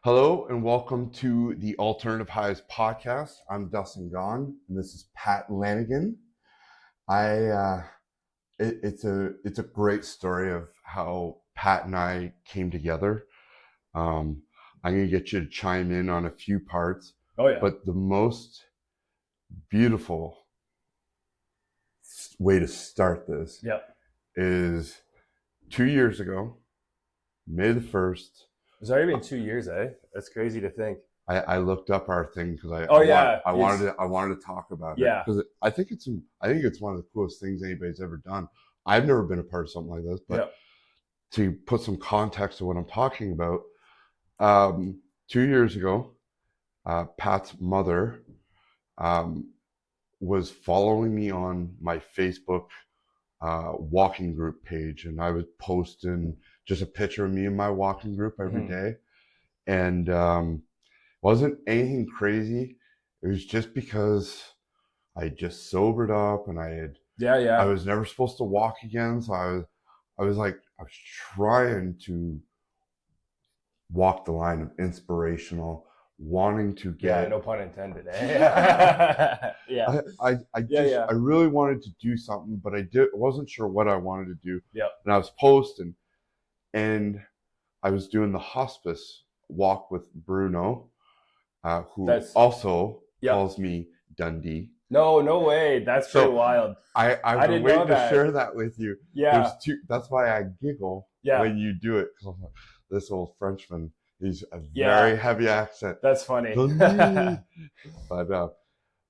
Hello and welcome to the Alternative Highs podcast. I'm Dustin Gahn and this is Pat Lanigan. It's a great story of how Pat and I came together. I'm gonna get you to chime in on a few parts. Oh yeah. But the most beautiful way to start this is 2 years ago, May the 1st. It's already been 2 years, eh? That's crazy to think. I looked up our thing because I wanted to talk about it because I think it's one of the coolest things anybody's ever done. I've never been a part of something like this, but to put some context to what I'm talking about, 2 years ago, Pat's mother was following me on my Facebook walking group page, and I was posting just a picture of me in my walking group every day, and wasn't anything crazy. It was just because I just sobered up and I was never supposed to walk again. So I was trying to walk the line of inspirational, wanting to get. No pun intended. Eh? I really wanted to do something, but I wasn't sure what I wanted to do. Yeah. And I was posting, and I was doing the hospice walk with Bruno. Who also calls me Dundee. No way. That's pretty wild. I've been waiting to share that with you. Yeah. That's why I giggle when you do it. This old Frenchman, he's a very heavy accent. That's funny. But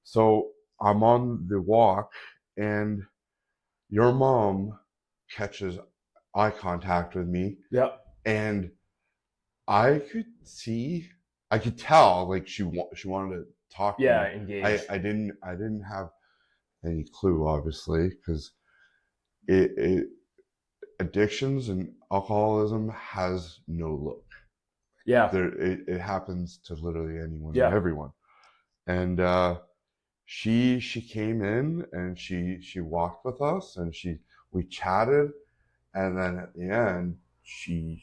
so I'm on the walk, and your mom catches eye contact with me. Yep. And I could tell like she wanted to talk to me. Engage. I didn't have any clue, obviously, because addictions and alcoholism has no look. Yeah. It happens to literally anyone and everyone. And she came in and she walked with us and we chatted, and then at the end she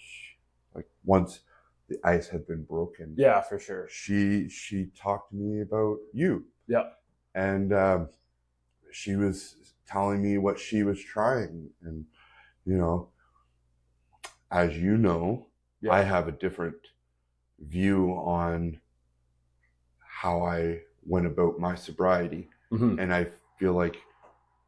like once the ice had been broken. Yeah, for sure. She talked to me about you. Yeah. And she was telling me what she was trying. And, as you know, I have a different view on how I went about my sobriety. Mm-hmm. And I feel like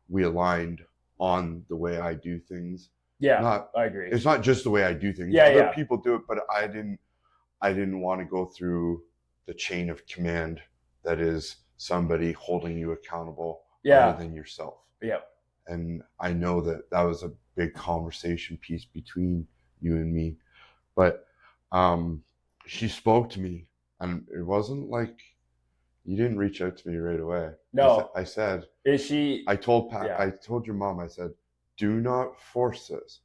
we aligned on the way I do things. Yeah, I agree. It's not just the way I do things. Other people do it, but I didn't want to go through the chain of command that is somebody holding you accountable other than yourself. Yeah. And I know that was a big conversation piece between you and me. But she spoke to me, and it wasn't like you didn't reach out to me right away. No. I said, is she? I told Pat, I told your mom, I said, do not force this.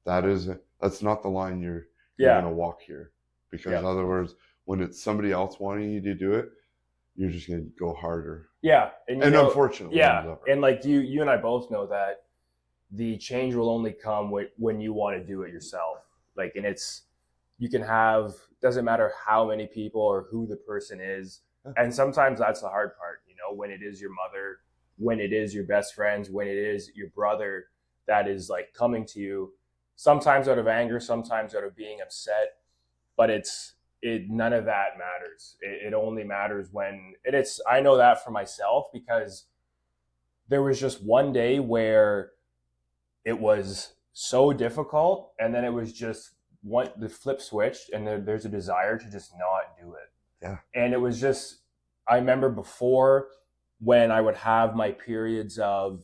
That's not the line you're going to walk here. Because in other words, when it's somebody else wanting you to do it, you're just going to go harder. Yeah. And unfortunately. Yeah. And like you and I both know that the change will only come when you want to do it yourself. Like, and doesn't matter how many people or who the person is. And sometimes that's the hard part, when it is your mother, when it is your best friends, when it is your brother that is like coming to you, sometimes out of anger, sometimes out of being upset. But none of that matters. It only matters when I know that for myself, because there was just one day where it was so difficult, and then it was just the flip switched, and there's a desire to just not do it. Yeah. And it was just, I remember before, when I would have my periods of,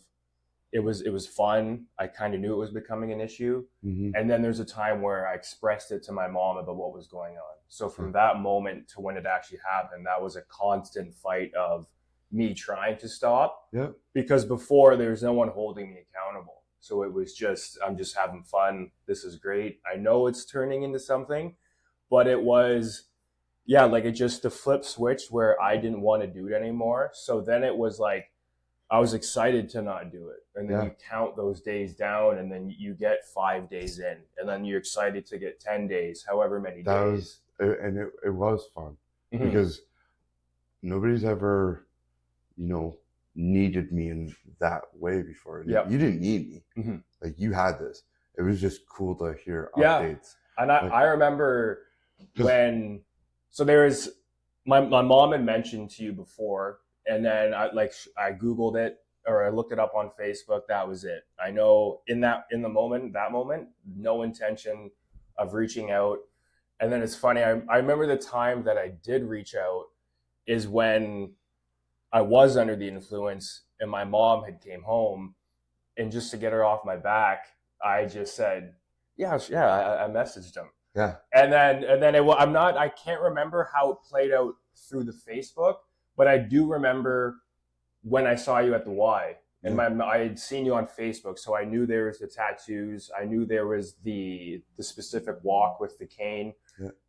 it was fun. I kind of knew it was becoming an issue. Mm-hmm. And then there's a time where I expressed it to my mom about what was going on. So from that moment to when it actually happened, that was a constant fight of me trying to stop. Yeah. Because before, there was no one holding me accountable. So it was just, I'm just having fun. This is great. I know it's turning into something, but it was, like it just the flip switch where I didn't want to do it anymore. So then it was like, I was excited to not do it. And then you count those days down, and then you get 5 days in, and then you're excited to get 10 days, however many days. and it was fun Mm-hmm. because nobody's ever, you know, needed me in that way before. Yep. You didn't need me. Mm-hmm. Like you had this. It was just cool to hear Yeah. updates. And Like, I remember because when, so there was, my mom had mentioned to you before, and then I Googled it, or I looked it up on Facebook. That was it. I know in the moment, no intention of reaching out. And then it's funny, I remember the time that I did reach out is when I was under the influence and my mom had came home, and just to get her off my back, I just said, yeah, I messaged him. yeah, And then I can't remember how it played out through the Facebook, but I do remember when I saw you at the Y, and I had seen you on Facebook, so I knew there was the tattoos, I knew there was the specific walk with the cane,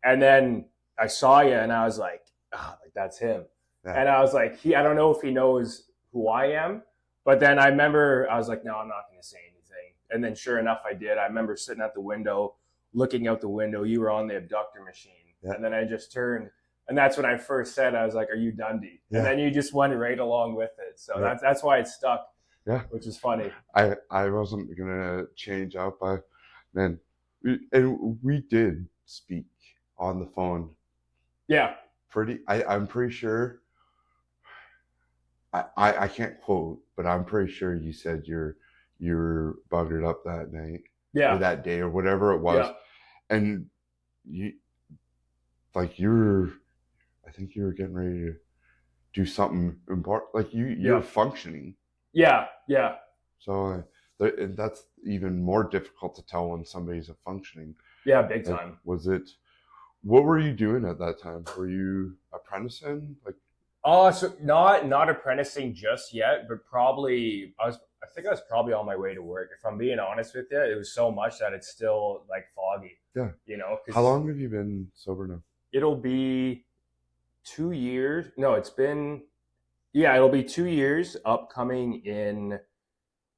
and then I saw you, and I was like, like that's him, and I was like, I don't know if he knows who I am, but then I remember I was like, no, I'm not going to say anything, and then sure enough, I did. I remember sitting at the window, looking out the window. You were on the abductor machine, and then I just turned. And that's when I first said, I was like, are you Dundee? Yeah. And then you just went right along with it. So that's why it stuck, which is funny. I wasn't going to change up. We did speak on the phone. Yeah. I'm pretty sure, I can't quote, but I'm pretty sure you said you're buggered up that night. Yeah. Or that day or whatever it was. Yeah. And I think you were getting ready to do something important. Like you're functioning. Yeah. So that's even more difficult to tell when somebody's functioning. Yeah, big time. What were you doing at that time? Were you apprenticing? So not apprenticing just yet, but probably I think I was probably on my way to work. If I'm being honest with you, it was so much that it's still like foggy. Yeah. You know. How long have you been sober now? It'll be 2 years. No, it'll be 2 years upcoming in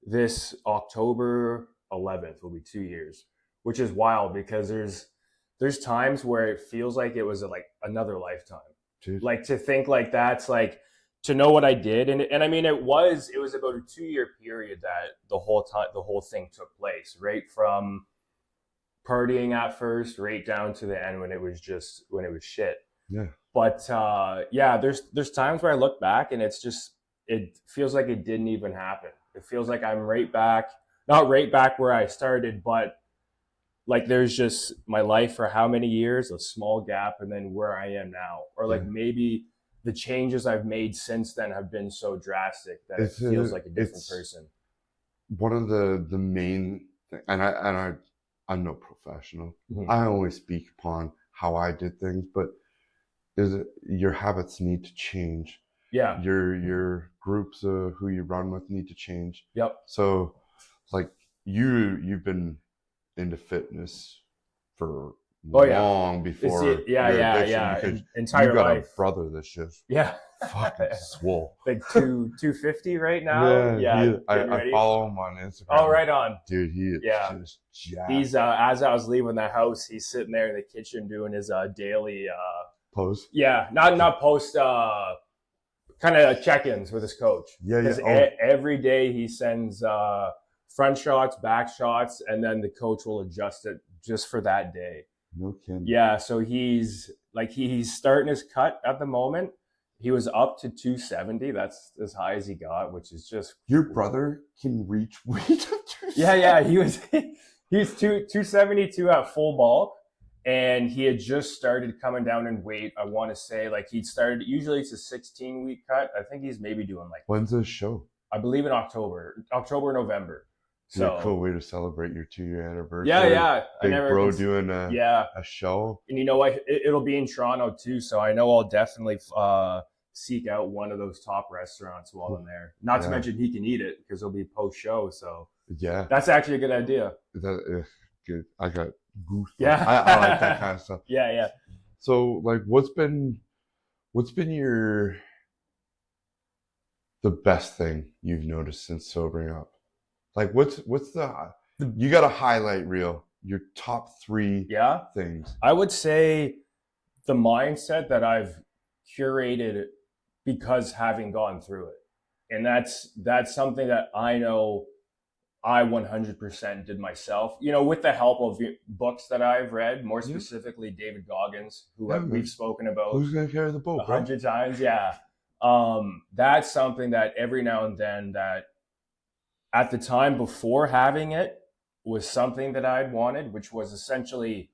this October 11th will be 2 years, which is wild because there's times where it feels like it was like another lifetime. Jeez. Like to think like that's like to know what I did. And I mean, it was about a 2-year period that the whole thing took place, right from partying at first, right down to the end when it was shit. Yeah. But there's times where I look back and it feels like it didn't even happen. It feels like I'm right back, not right back where I started, but like there's just my life for how many years, a small gap, and then where I am now. Or like maybe the changes I've made since then have been so drastic that it feels like a different person. One of the main things, and I'm no professional. Mm-hmm. I only speak upon how I did things, but your habits need to change. Yeah. Your groups of who you run with need to change. Yep. So like you've been into fitness for long before your addiction. Entire you've got life. A brother that's just fucking swole. Like 250 right now. I follow him on Instagram. Oh, right on. Dude, he is just jacked. He's as I was leaving the house, he's sitting there in the kitchen doing his daily post. Yeah, not post kind of check-ins with his coach. Because every day he sends front shots, back shots, and then the coach will adjust it just for that day. No kidding. Yeah, so he's starting his cut at the moment. He was up to 270. That's as high as he got, which is just... Your brother can reach weight of 270? Yeah, he was 272 at full bulk, and he had just started coming down in weight. I want to say like he'd started, usually it's a 16-week cut. I think he's maybe doing like... When's this show? I believe in October, November. So cool way to celebrate your 2-year anniversary. Yeah. Big bro doing a show. And you know what? It'll be in Toronto too, so I know I'll definitely seek out one of those top restaurants while I'm there. Not to mention he can eat it because it'll be post-show. So that's actually a good idea. Good. I got goosebumps. Yeah, I like that kind of stuff. Yeah. So like, what's been the best thing you've noticed since sobering up? Like what's the you got a highlight reel, your top 3 things. I would say the mindset that I've curated because having gone through it. And that's something that I know I 100% did myself, with the help of books that I've read, more specifically David Goggins, who we've spoken about. Who's going to carry the boat, 100 times. Yeah. That's something that every now and then, that at the time before having it, was something that I'd wanted, which was essentially,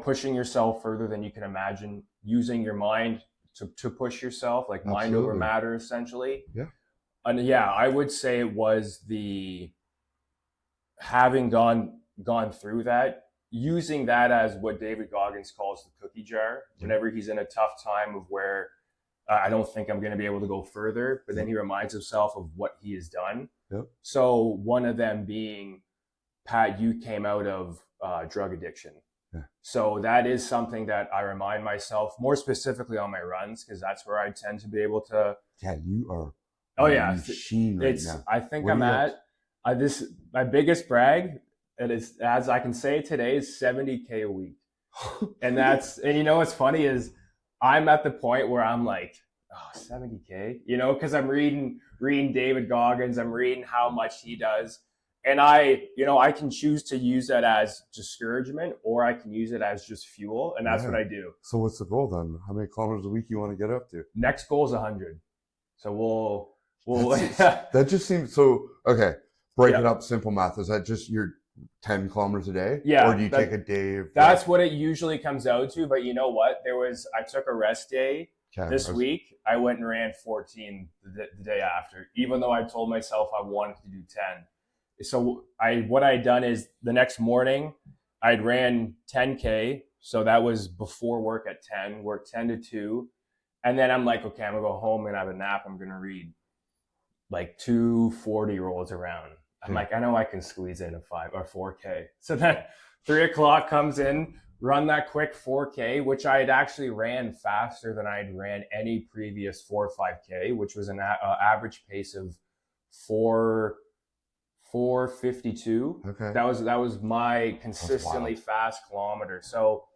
pushing yourself further than you can imagine, using your mind to push yourself, like mind over matter, essentially. Yeah. And yeah, I would say it was the having gone through that, using that as what David Goggins calls the cookie jar. Whenever he's in a tough time of where I don't think I'm going to be able to go further, but then he reminds himself of what he has done. Yep. So one of them being, Pat, you came out of drug addiction. Yeah. So that is something that I remind myself, more specifically on my runs, because that's where I tend to be able to. Yeah, you are. Oh yeah, machine right now. I think I'm at this. My biggest brag, it is, as I can say today, is 70K a week, and what's funny is I'm at the point where I'm like, oh, 70K, because I'm reading David Goggins, I'm reading how much he does. And I can choose to use that as discouragement, or I can use it as just fuel. And that's what I do. So what's the goal then? How many kilometers a week you want to get up to? Next goal is 100. So we'll that just seems so, okay. Break it up, simple math. Is that just your 10 kilometers a day? Yeah. Or do you take a day? That's what it usually comes out to. But you know what? I took a rest day this week. I went and ran 14 the day after, even though I told myself I wanted to do 10. So what I'd done is the next morning I'd ran 10K. So that was before work at 10, work 10 to 2. And then I'm like, okay, I'm gonna go home and have a nap. I'm gonna read. Like 2:40 rolls around. I'm like, I know I can squeeze in a 5 or 4K. So then 3 o'clock comes in, run that quick 4K, which I had actually ran faster than I'd ran any previous 4 or 5K, which was an average pace of 4:52. Okay. That was my consistently fast kilometer. So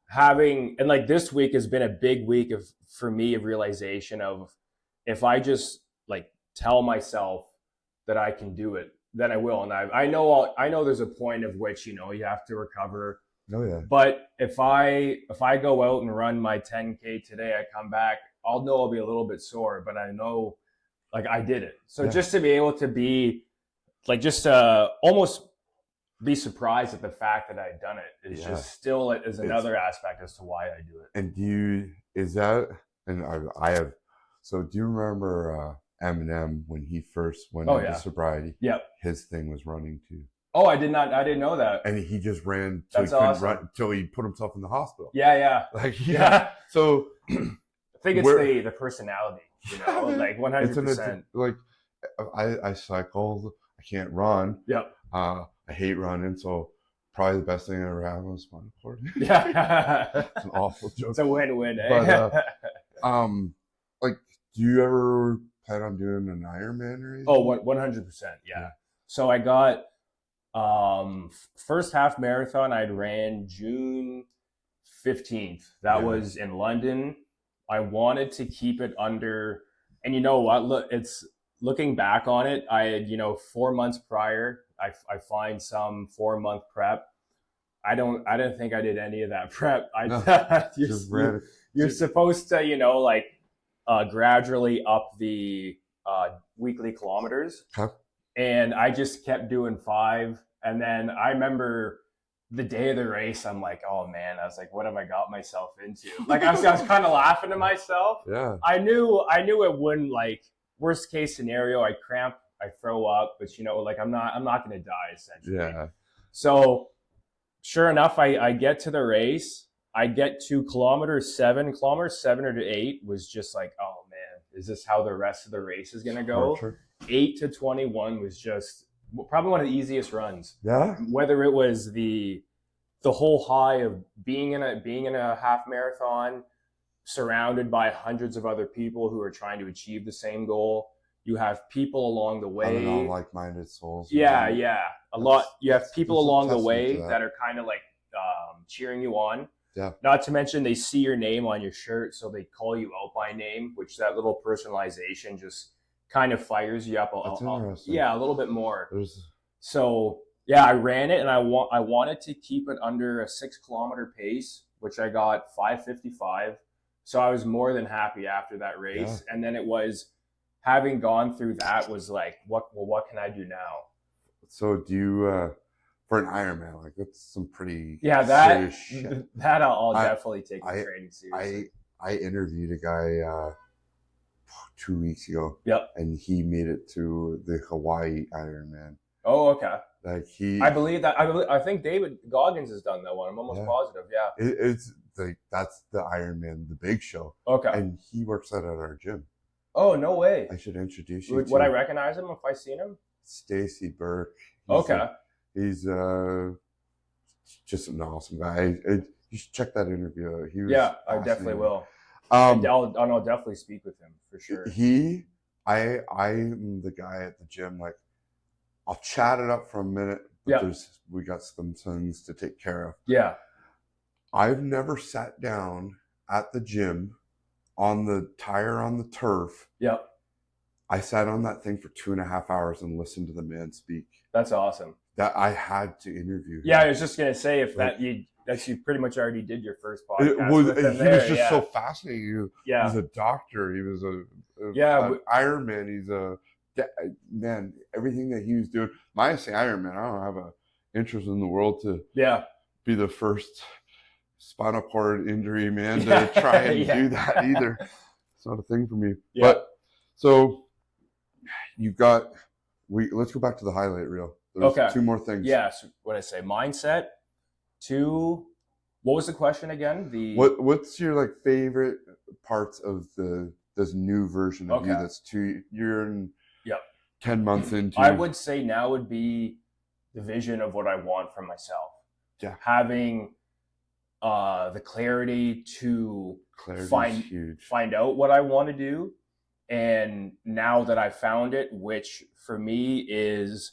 having, and like this week has been a big week for me of realization of, if I just like tell myself that I can do it, then I will. And I know there's a point of which, you have to recover. Oh yeah. But if I go out and run my 10K today, I come back, I'll know I'll be a little bit sore, but I know like I did it. So just to be able to be like, just almost be surprised at the fact that I'd done it is just still is another aspect as to why I do it. And do you remember Eminem when he first went into sobriety? Yep. His thing was running too. Oh, I didn't know that. And he just ran till he put himself in the hospital. Yeah. So I think it's the personality, like 100%. Like I cycle, I can't run. Yep. I hate running, so probably the best thing I ever had was spinal cord. Yeah. It's an awful joke. It's a win-win, eh? But like, do you ever plan on doing an Ironman or anything? Oh, 100%. Yeah. So I got first half marathon I'd ran June 15th. That was in London. I wanted to keep it under, and you know what? Look, it's looking back on it. I had, 4 months prior, I find some 4-month prep. I didn't think I did any of that prep. You're supposed to, gradually up the weekly kilometers. Huh? And I just kept doing 5. And then I remember the day of the race, I'm like, oh man, I was like, what have I got myself into? Like I was kind of laughing to myself. Yeah. I knew it wouldn't, like, worst case scenario, I cramp, I throw up, but I'm not going to die essentially. Yeah. So sure enough, I get to the race. I get to kilometer 7 or to 8 was just like, oh man, is this how the rest of the race is going to go? 8 to 21 was just probably one of the easiest runs. Yeah. Whether it was the whole high of being in a half marathon, surrounded by hundreds of other people who are trying to achieve the same goal. You have people along the way. Like-minded souls. Yeah. A lot. You have people along the way that are kind of like cheering you on. Yeah. Not to mention they see your name on your shirt, so they call you out by name, which that little personalization just kind of fires you up That's interesting. yeah, a little bit more. There's So yeah, I ran it, and I wanted to keep it under a 6 kilometer pace, which I got 5:55. So I was more than happy after that race. And then it was having gone through that was like, what can I do now? So do you for an Ironman, like that's some pretty that serious shit. that I'll definitely take the training seriously. I interviewed a guy 2 weeks ago. Yep. And he made it to the Hawaii Ironman. Oh, okay. Like I think David Goggins has done that one. I'm almost positive. Yeah. It's like that's the Ironman, the big show. Okay. And he works out at our gym. Oh, no way. I should introduce you. Would I recognize him if I seen him? Stacy Burke. Okay. He's just an awesome guy. You should check that interview out. He was I definitely will. I'll definitely speak with him for sure. I'm the guy at the gym. Like, I'll chat it up for a minute, but we got some things to take care of. Yeah. I've never sat down at the gym on the tire on the turf. Yep. I sat on that thing for 2.5 hours and listened to the man speak. That's awesome. That I had to interview him. Yeah, I was just gonna say you pretty much already did your first podcast. He was just so fascinating. He's a doctor. He was an Ironman. He's man. Everything that he was doing. I say Ironman. I don't have an interest in the world to be the first spinal cord injury man to try and do that either. It's not a thing for me. Yeah. But so let's go back to the highlight reel. There's 2 more things. Yeah. So what I say, mindset. 2. What was the question again? What's your favorite parts of this new version of you? That's you're in 10 months into. I would say now would be the vision of what I want from myself. Yeah. Having the clarity to find out what I want to do. And now that I found it, which for me is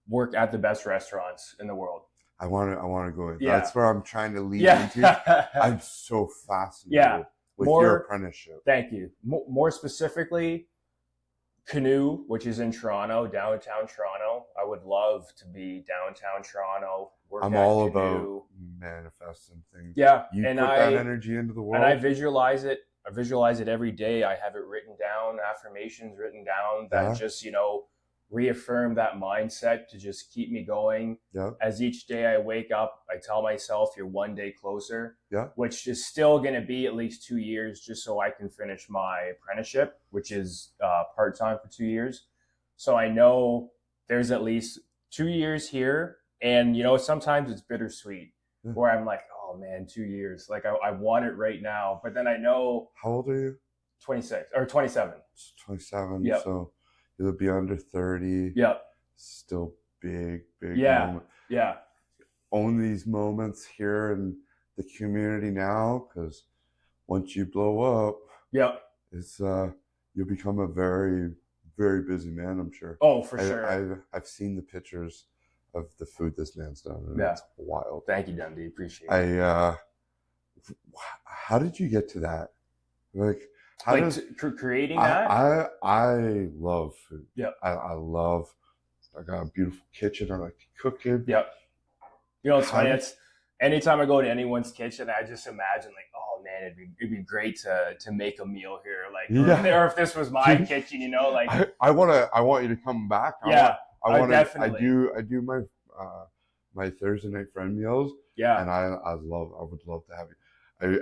work at the best restaurants in the world. I want to go in. Yeah. That's where I'm trying to lead into. I'm so fascinated with your apprenticeship. Thank you. More specifically, Canoe, which is in Toronto, downtown Toronto. I would love to be downtown Toronto. I'm all about manifesting things. Yeah. You put that energy into the world. And I visualize it. I visualize it every day. I have it written down, affirmations written down that just, reaffirm that mindset to just keep me going. Yeah. As each day I wake up, I tell myself you're one day closer. Yeah. Which is still going to be at least 2 years just so I can finish my apprenticeship, which is part-time for 2 years. So I know there's at least 2 years here. And, sometimes it's bittersweet where I'm like, oh man, 2 years. Like I want it right now. But then I know. How old are you? 26 or 27. 27. Yep. So you'll be under 30. Yep. Still big moment. Yeah. Own these moments here in the community now, because once you blow up, it's you'll become a very, very busy man, I'm sure. Oh, for sure. I've seen the pictures of the food this man's done, and it's wild. Thank you, Dundee. Appreciate it. How did you get to that? Creating that? I love food. Yeah. I got a beautiful kitchen. I like to cook in. Yep. It's funny. It's anytime I go to anyone's kitchen, I just imagine oh man, it'd be great to make a meal here. Or if this was my kitchen, I want you to come back. I do my Thursday night friend meals. Yeah. And I would love to have you.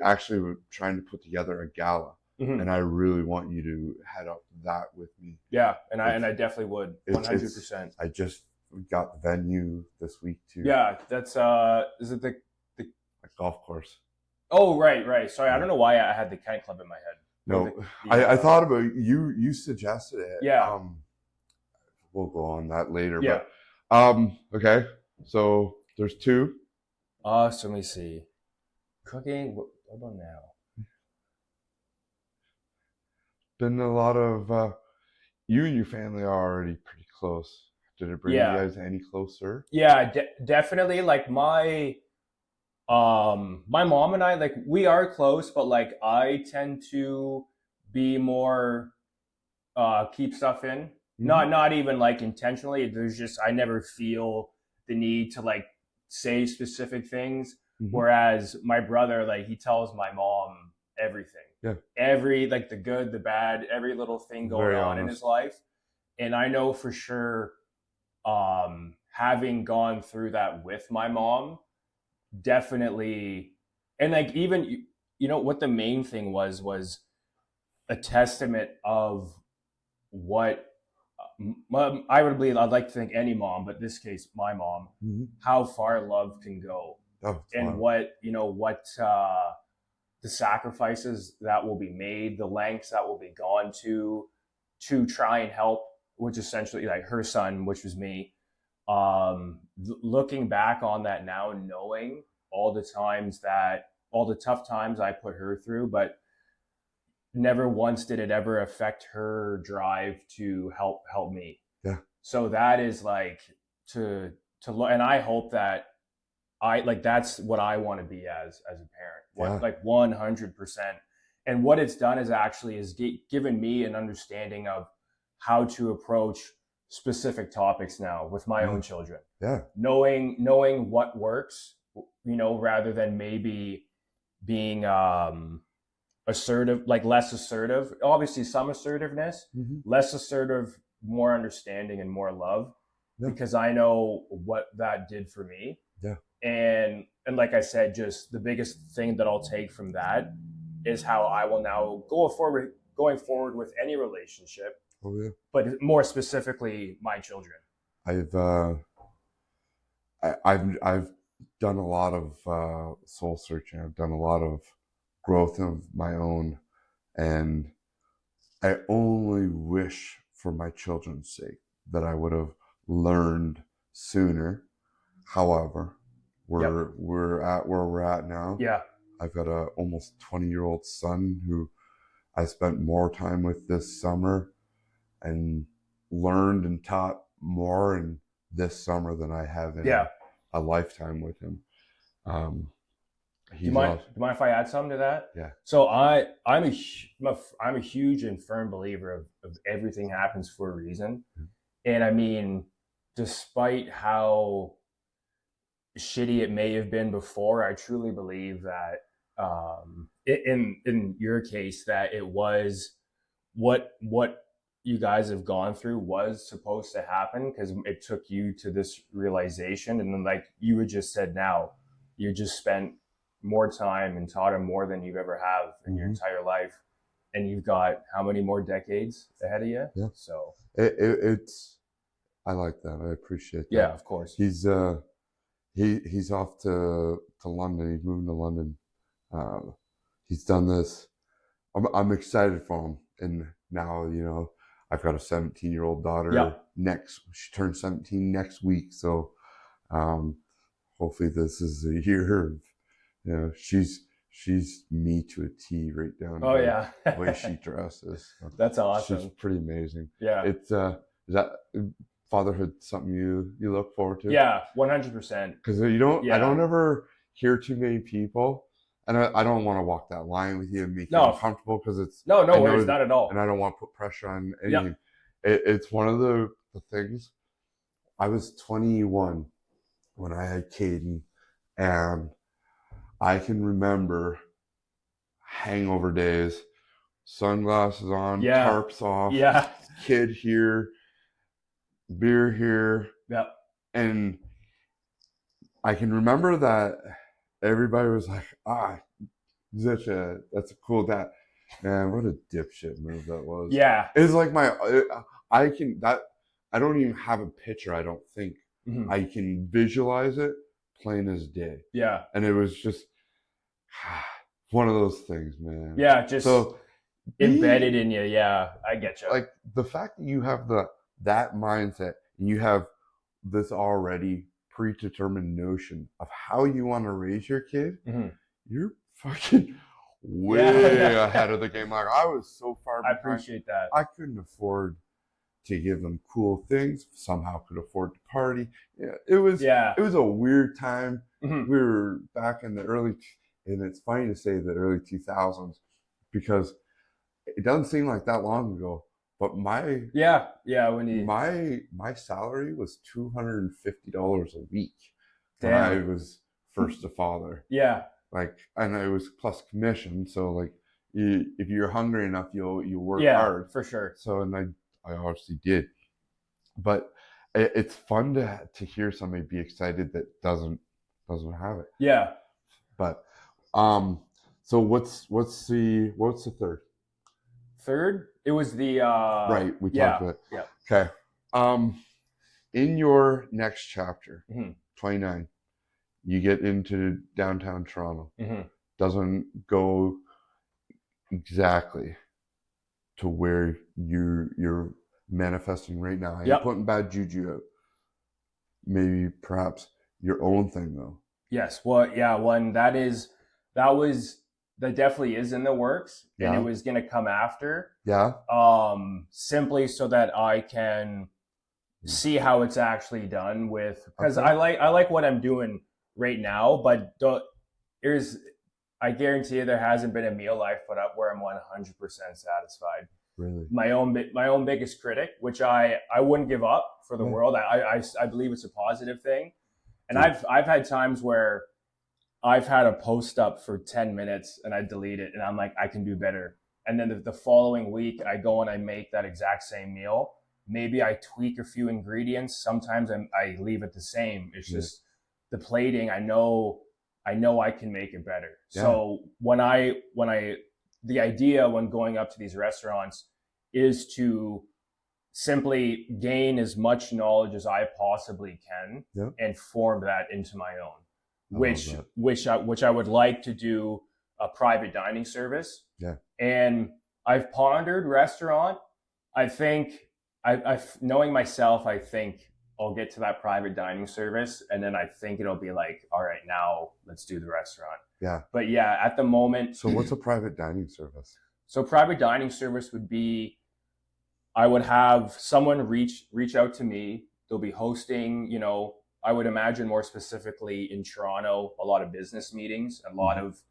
I actually was trying to put together a gala. Mm-hmm. And I really want you to head up that with me. Yeah, and I definitely would, 100%. I just got the venue this week too. Yeah, that's is it the golf course? Oh, right. Sorry, I don't know why I had the Kent Club in my head. No, I thought about it. You suggested it. Yeah. We'll go on that later. Yeah. But okay. So there's 2. So let me see. Cooking. What about now? Been a lot of you and your family are already pretty close. Did it bring you guys any closer? Yeah, definitely. My mom and I, like, we are close, but like I tend to be more keep stuff in. Hmm. Not even like intentionally. There's just I never feel the need to like say specific things. Hmm. Whereas my brother, like he tells my mom everything. Yeah. Every like the good, the bad, every little thing going Very on in his honest. life. And I know for sure, having gone through that with my mom, definitely, and like even you know what the main thing was a testament of what I would believe. I'd like to think any mom, but in this case, my mom, Hmm. how far love can go, Oh, it's and wild. what you know, what the sacrifices that will be made, the lengths that will be gone to try and help, which essentially like her son, which was me. Looking back on that now, knowing all the tough times I put her through, but never once did it ever affect her drive to help me. Yeah. So that is like to look, and I hope that I like that's what I want to be as a parent. What Yeah. like 100%. And what it's done is actually is given me an understanding of how to approach specific topics now with my Yeah. own children. Yeah. Knowing what works, you know, rather than maybe being assertive, like less assertive. Obviously, some assertiveness, Hmm. less assertive, more understanding and more love, Yeah. because I know what that did for me. Yeah. And like I said, just the biggest thing that I'll take from that is how I will now going forward with any relationship, Oh yeah. but more specifically my children. I've I've done a lot of soul searching. I've done a lot of growth of my own, and I only wish for my children's sake that I would have learned sooner. However, Yep. we're at where we're at now. Yeah. I've got a almost 20-year-old son who I spent more time with this summer and learned and taught more in this summer than I have Yeah. in a lifetime with him. Um, Do you he's mind? off. Do you mind if I add something to that? Yeah. So I'm a huge and firm believer of everything happens for a reason, and I mean, despite how shitty it may have been before, I truly believe that in your case that it was what you guys have gone through was supposed to happen because it took you to this realization, and then like you had just said, now you just spent more time and taught him more than you've ever have in your Hmm. entire life, and you've got how many more decades ahead of you? Yeah. So It's. I like that. I appreciate yeah, that. of course. He's he's off to London. He's moving to London. Uh, he's done this. I'm excited for him. And now, I've got a 17-year-old Yeah. daughter she turns 17 next week. So, um, hopefully this is a year of, she's me to a T right down Oh to yeah. the way she dresses. So That's she's awesome. pretty amazing. Yeah. It's, is that fatherhood something you look forward to? Yeah, 100%. Because I Yeah. don't ever hear too many people, and I don't want to walk that line with you and make you No, uncomfortable because no I worries, know, not at and all. I don't want to put pressure on anything. Yep. It's one of the things. I was 21 when I had Caden, and I can remember hangover days, sunglasses on, Yeah. tarps off, Yeah. kid here, beer here, Yep. and I can remember that everybody was like, that's a cool dad. Man, what a dipshit move that was. Yeah. It's like I don't even have a picture, I don't think. Mhm. I can visualize it plain as day. Yeah. And it was just one of those things, man. Yeah, just So embedded in you. Yeah, I get you. like the fact that you have that mindset and you have this already predetermined notion of how you want to raise your kid, Mhm. you're fucking Yeah, way yeah. ahead of the game. Like I was so far I behind. appreciate that. I couldn't afford to give them cool things. Somehow could afford to party. Yeah, it was Yeah. a weird time. Mhm. We were back in the early, and it's funny to say the early 2000s because it doesn't seem like that long ago. But Yeah. When you my salary was $250 a week when I damn. was first a father. Yeah. Like, and it was plus commission. So like, if you're hungry enough, you work Yeah, hard. for sure. So, and I obviously did, but it's fun to hear somebody be excited that doesn't have it. Yeah. But so what's the third? Third, it was the Right, we talked yeah. about it. Yeah. Okay. In your next chapter, Mhm. 29, you get into downtown Toronto. Mhm. Doesn't go exactly to where you're manifesting right now. I ain't Yep. putting bad juju out. Maybe perhaps your own thing though. Yes. Well, yeah, one that definitely is in the works, and it Yeah. was going to come after Yeah. simply so that I can see how it's actually done with, because Okay. I like what I'm doing right now, but there's I guarantee you there hasn't been a meal I've put up where I'm 100% satisfied. Really. My own biggest critic, which I wouldn't give up for the Yeah. world. I believe it's a positive thing, and Dude. I've had times where I've had a post up for 10 minutes and I delete it and I'm like, I can do better. And then the following week I go and I make that exact same meal. Maybe I tweak a few ingredients. Sometimes I leave it the same. It's just the plating. I know I can make it better. Yeah. So the idea when going up to these restaurants is to simply gain as much knowledge as I possibly can and form that into my own. Which I would like to do a private dining service. Yeah. And I've pondered restaurant. I think I knowing myself, I think I'll get to that private dining service, and then I think it'll be like, all right, now let's do the restaurant. Yeah. But yeah, at the moment. So what's a private dining service? So private dining service would be, I would have someone reach out to me. They'll be hosting, I would imagine more specifically in Toronto, a lot of business meetings, a lot of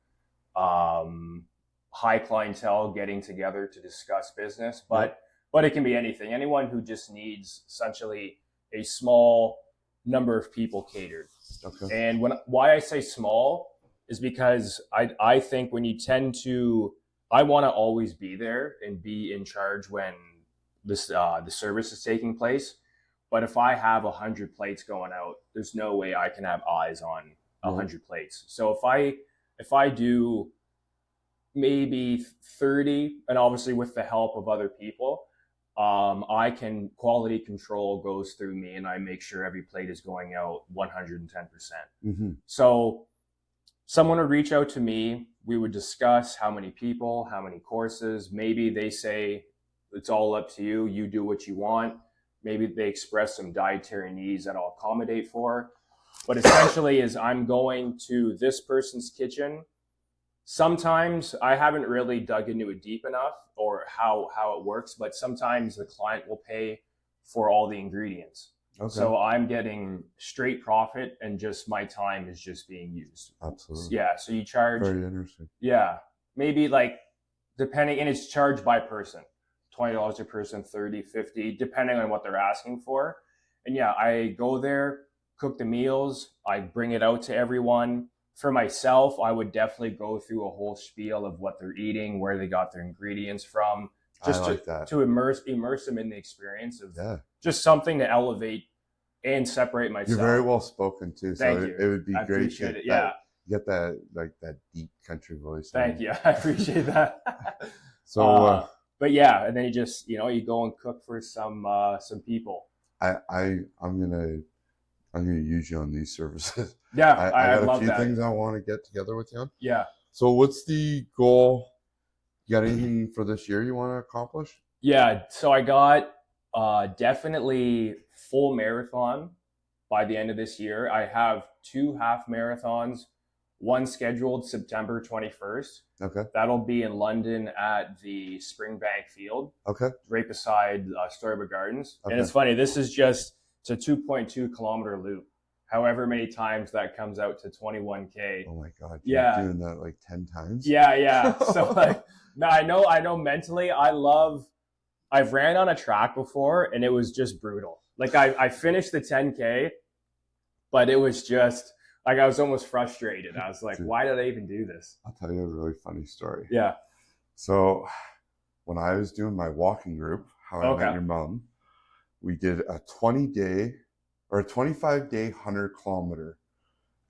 high clientele getting together to discuss business. But it can be anything. Anyone who just needs essentially a small number of people catered. Okay. And why I say small is because I think when you tend to, I want to always be there and be in charge when the service is taking place. But if I have 100 plates going out, there's no way I can have eyes on 100 plates. So if I do maybe 30, and obviously with the help of other people, I can, quality control goes through me and I make sure every plate is going out 110%. Mm-hmm. So someone would reach out to me. We would discuss how many people, how many courses. Maybe they say, it's all up to you. You do what you want. Maybe they express some dietary needs that I'll accommodate for. But essentially is I'm going to this person's kitchen. Sometimes I haven't really dug into it deep enough or how it works, but sometimes the client will pay for all the ingredients. Okay. So I'm getting straight profit and just my time is just being used. Absolutely. Yeah. So you charge. Very interesting. Yeah. Maybe like depending, and it's charged by person. $20 a person, 30, 50, depending on what they're asking for. And yeah, I go there, cook the meals, I bring it out to everyone. For myself, I would definitely go through a whole spiel of what they're eating, where they got their ingredients from, just to immerse them in the experience of just something to elevate and separate myself. You're very well spoken too. Thank you. It would be great. Appreciate it. Yeah. Get that like that deep country voice. Thank you. I appreciate that. So but yeah, and then you just, you go and cook for some people. I'm gonna use you on these services. Yeah, I got love a few that. things I want to get together with you on. Yeah. So what's the goal? You got anything for this year you want to accomplish? Yeah, so I got definitely full marathon by the end of this year. I have 2 half marathons one scheduled September 21st. Okay. That'll be in London at the Springbank Field, Okay. right beside Storybook Gardens. Okay. And it's funny, it's a 2.2 kilometer loop. However many times that comes out to 21K. Oh my God. You're doing that like 10 times? Yeah. So like, now I know mentally I've ran on a track before and it was just brutal. Like I finished the 10K, but it was just like, I was almost frustrated. I was like, Dude, why did I even do this? I'll tell you a really funny story. Yeah. So when I was doing my walking group, How I Met Your Mom, we did a 20-day or a 25-day 100-kilometer.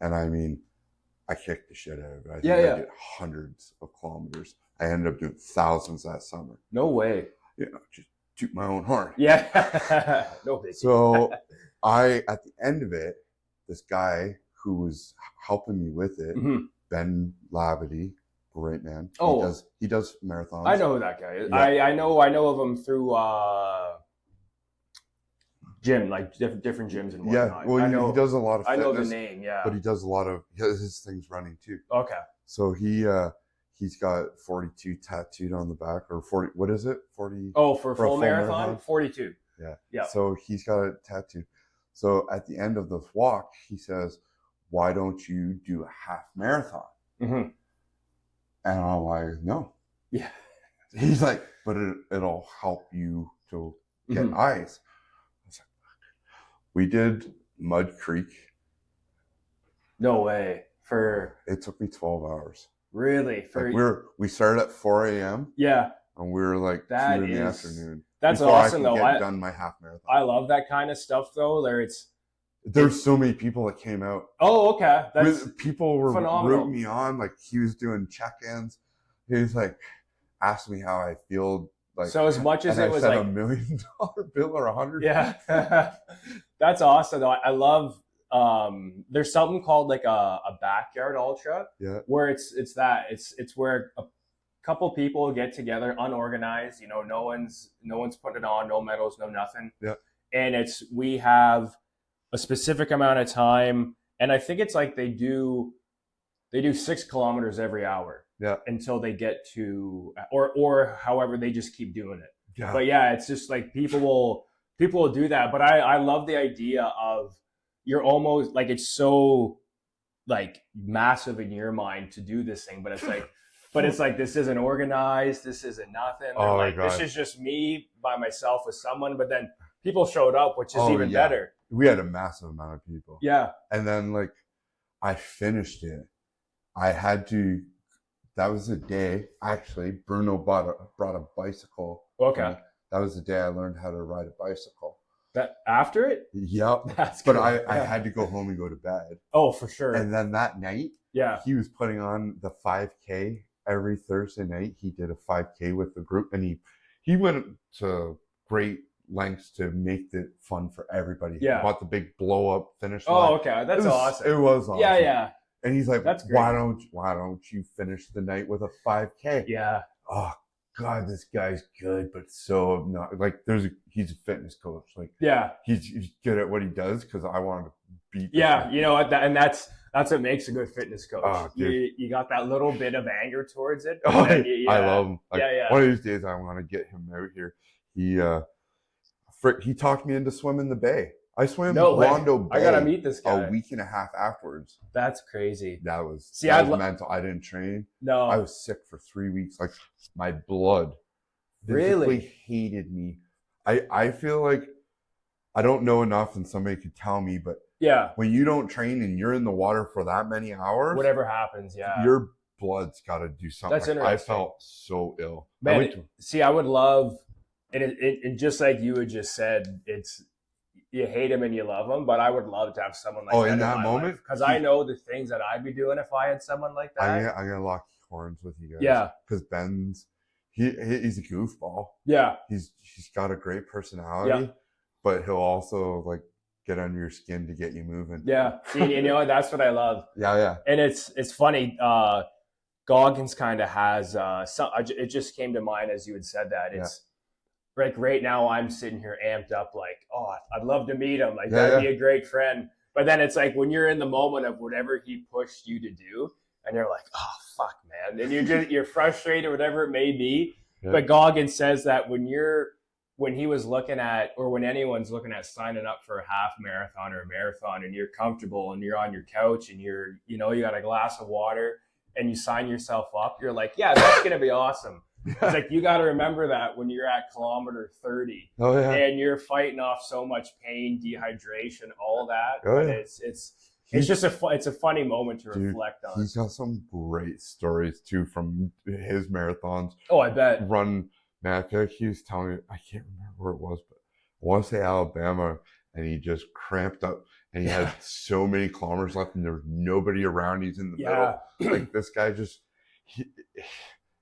And I mean, I kicked the shit out of it. I think I did hundreds of kilometers. I ended up doing thousands that summer. No way. Just toot my own horn. Yeah. No big. So at the end of it, this guy who was helping me with it, Ben Lavity, great man. He does marathons. I know who that guy is. Yeah. I know of him through gym, like different gyms and whatnot. Yeah, well, he does a lot of fitness. I know the name, yeah. But he does a lot of his things running too. Okay. So he's got 42 tattooed on the back, or 40. What is it? 40. Oh, for full marathon? 42. Yeah. So he's got a tattoo. So at the end of the walk, he says, "Why don't you do a half marathon?" And I'm like, "No." Yeah. He's like, "But it'll help you to get eyes." We did Mud Creek. No way. It took me 12 hours. Really? We started at 4 a.m. Yeah. And we were like 2 in the afternoon. That's awesome, though. I done my half marathon. I love that kind of stuff, though. There's so many people that came out. Oh, okay. People were phenomenal. rooting me on. Like, he was doing check-ins. He was like, asking me how I feel. Like, so as much as it was like $1 million bill or 100. Yeah. That's awesome, though. I love. There's something called like a backyard ultra. Yeah. Where it's where a couple people get together, unorganized. No one's putting it on, no medals, no nothing. Yeah. And we have a specific amount of time, and I think it's like they do 6 kilometers every hour. Yeah. Until they get to, or however they just keep doing it. Yeah. But yeah, it's just like people will do that. But I love the idea of, you're almost like, it's so like massive in your mind to do this thing, but it's like this isn't organized, this isn't nothing. Oh my God. This is just me by myself with someone, but then people showed up, which is even better. We had a massive amount of people. Yeah. And then like I finished it. That was the day, actually, Bruno brought a bicycle. Okay. That was the day I learned how to ride a bicycle. That after it? Yep. That's but cool. I had to go home and go to bed. Oh, for sure. And then that night, he was putting on the 5K every Thursday night. He did a 5K with the group, and he went to great lengths to make it fun for everybody. Yeah. He bought the big blow up finish line. Oh, okay. That's awesome. It was awesome. Yeah. And he's like, "That's great. Why don't you finish the night with a 5K?" Yeah. Oh God, this guy's good, but so not like he's a fitness coach. Like, yeah, he's good at what he does, because I wanted to beat. Yeah, you know what? And that's what makes a good fitness coach. Oh, you got that little bit of anger towards it. Oh, I love him. Like, one of these days, I want to get him out here. He talked me into swimming the bay. I swam Rondo Bay. I gotta meet this guy. A week and a half afterwards. That's crazy. That was mental. I didn't train. No, I was sick for 3 weeks. Like, my blood physically hated me. I feel like I don't know enough, and somebody could tell me, but when you don't train and you're in the water for that many hours, whatever happens, your blood's got to do something. That's interesting. I felt so ill. Man, I would love, and just like you had just said, it's, you hate him and you love him, but I would love to have someone like that in that moment, because I know the things that I'd be doing if I had someone like that. I'm gonna lock horns with you guys. Yeah, because Ben's he's a goofball. Yeah, he's got a great personality, but he'll also like get under your skin to get you moving. Yeah, see, you know, that's what I love. Yeah, and it's funny. Goggins kind of has it just came to mind as you had said that. It's like right now I'm sitting here amped up, like, oh, I'd love to meet him. Like, that'd be a great friend. But then it's like when you're in the moment of whatever he pushed you to do, and you're like, oh fuck, man, and you're frustrated, whatever it may be. Yeah. But Goggins says that when he was looking at, or when anyone's looking at signing up for a half marathon or a marathon, and you're comfortable and you're on your couch and you got a glass of water and you sign yourself up, you're like, yeah, that's gonna be awesome. It's like, you got to remember that when you're at kilometer 30 and you're fighting off so much pain, dehydration, all that. It's just it's a funny moment to reflect on. He's got some great stories too from his marathons. Oh, I bet. Man, I feel like he was telling me, I can't remember where it was, but I want to say Alabama, and he just cramped up, and he had so many kilometers left, and there was nobody around. He's in the middle. Like, this guy just,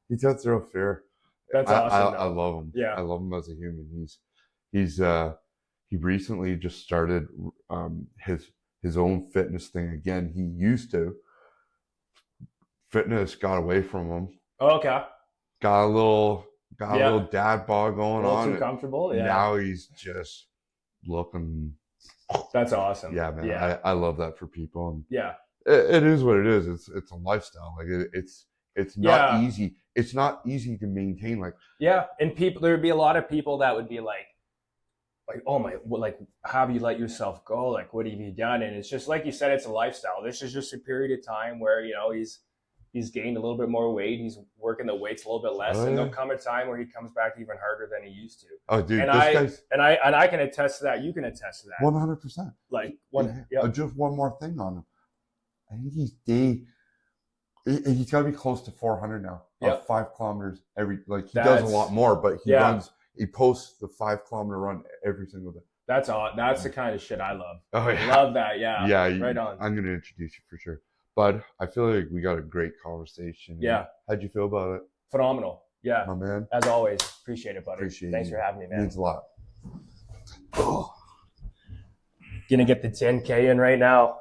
he's got zero fear. That's awesome. I love him. Yeah. I love him as a human. He recently just started his own fitness thing again. He used to. Fitness got away from him. Oh, okay. Got a little dad bod going on. A little too comfortable. Yeah. Now he's just looking. That's awesome. Yeah, man. Yeah. I love that for people. And yeah. It is what it is. It's a lifestyle. Like it's not easy. It's not easy to maintain. Like, yeah, and there'd be a lot of people that would be like, oh my, like, have you let yourself go? Like, what have you done? And it's just like you said, it's a lifestyle. This is just a period of time where he's gained a little bit more weight. He's working the weights a little bit less, and there'll come a time where he comes back even harder than he used to. Oh, dude, and I can attest to that. You can attest to that. 100%. Like just one more thing on him. I think he's got to be close to 400 now. 5 kilometers every. Like, he does a lot more, but he runs. He posts the 5 kilometer run every single day. That's the kind of shit I love. Oh yeah, love that. Yeah. Yeah. Right on. I'm gonna introduce you for sure. But I feel like we got a great conversation. Yeah. How'd you feel about it? Phenomenal. Yeah. My man. As always, appreciate it, buddy. Thanks for having me, man. It means a lot. Gonna get the 10K in right now.